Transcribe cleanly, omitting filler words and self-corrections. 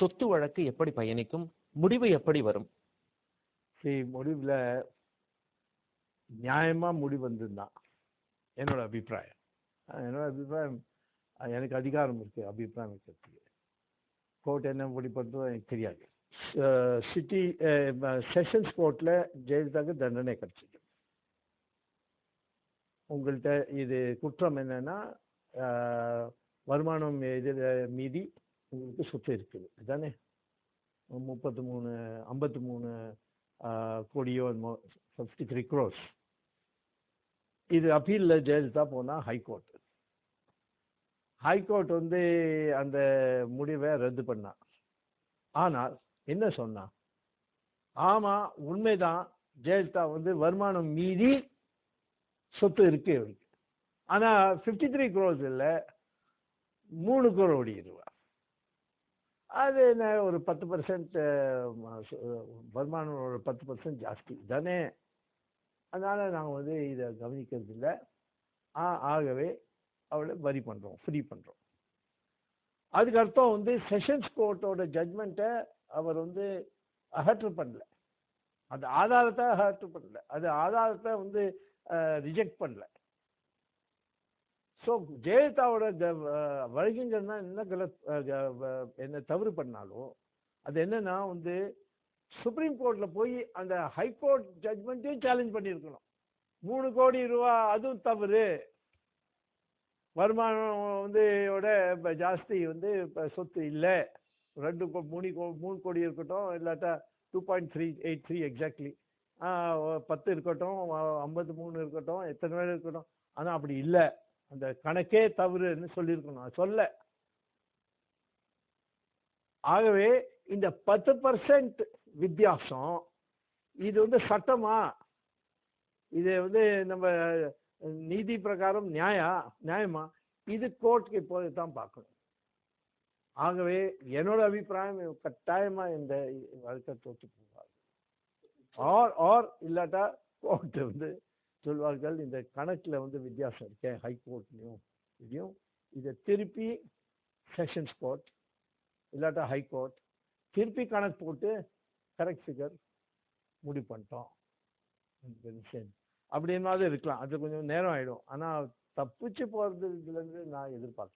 சொத்து வழக்கு எப்படி பயணிக்கும்? முடிவு எப்படி வரும்? சரி, முடிவில் நியாயமாக முடிவு வந்ததுதான் என்னோட அபிப்பிராயம். எனக்கு அதிகாரம் இருக்குது அபிப்பிராயம் வைக்கிறதுக்கு. கோர்ட் என்ன முடிப்படுறதோ எனக்கு தெரியாது. சிட்டி செஷன்ஸ் கோர்ட்டில் ஜெயலலிதாவுக்கு தண்டனை கிடைச்சிது. உங்கள்கிட்ட இது குற்றம் என்னன்னா வருமானம் மீதி உங்களுக்கு சொத்து இருக்குது தானே, 53 கோடியோ 53 crores. இது அப்பீலில் ஜெயலலிதா போனால் ஹைகோர்ட் வந்து அந்த முடிவை ரத்து பண்ணா. ஆனால் என்ன சொன்னா, ஆமாம் உண்மைதான், ஜெயலலிதா வந்து வருமானம் மீதி சொத்து இருக்கு இவருக்கு. ஆனால் 53 crores இல்லை, 3 கோடி ரூபா. அது என்ன, ஒரு 10% வருமானம், ஒரு 10% ஜாஸ்தி தானே. அதனால் நாங்கள் வந்து இதை கவனிக்கிறது இல்லை. ஆகவே அவளை ஃப்ரீ பண்ணுறோம். அதுக்கு அர்த்தம் வந்து செஷன்ஸ் கோர்ட்டோட ஜட்மெண்ட்டை அவர் வந்து அகற்று பண்ணல, அந்த ஆதாரத்தை அகற்று பண்ணல, அது ஆதாரத்தை வந்து ரிஜெக்ட் பண்ணல. ஸோ ஜெயலலிதாவோட வழக்குங்கன்னா என்ன தவறு பண்ணாலும் அது என்னன்னா வந்து சுப்ரீம் கோர்ட்டில் போய் அந்த ஹைகோர்ட் ஜட்மெண்ட்டையும் சேலஞ்ச் பண்ணியிருக்கணும். 3 கோடி ரூபா அதுவும் தவறு, வருமானம் வந்து ஜாஸ்தி வந்து சொத்து இல்லை, 3 கோடி இருக்கட்டும், இல்லாட்டா 2.383 எக்ஸாக்ட்லி, 10 இருக்கட்டும், 53 இருக்கட்டும், எத்தனை பேர் இருக்கட்டும், ஆனால் அப்படி இல்லை, அந்த கணக்கே தவறுன்னு சொல்லியிருக்கணும், சொல்ல. ஆகவே இந்த 10% வித்தியாசம் இது வந்து சட்டமா, இது வந்து நம்ம நீதி பிரகாரம் நியாயமா, இது கோர்ட்டுக்கு இப்போது தான் பார்க்கணும். ஆகவே என்னோட அபிப்பிராயம் கட்டாயமா இந்த வழக்கை தோற்று போவார். ஆர் இல்லாட்டா கோர்ட் வந்து சொல்வார்கள், இந்த கணக்கில் வந்து வித்தியாசம் இருக்கேன் ஹைகோர்ட்லையும் இதையும், இதை திருப்பி செஷன்ஸ் கோர்ட் இல்லாட்டா ஹைகோர்ட் திருப்பி கணக்கு போட்டு கரெக்ட் ஃபிகர் முடிவு பண்ணிட்டோம் அப்படின்னாவது இருக்கலாம். அது கொஞ்சம் நேரம் ஆகிடும். ஆனால் தப்பிச்சு போகிறதுலேருந்து நான் எதிர்பார்க்கிறேன்.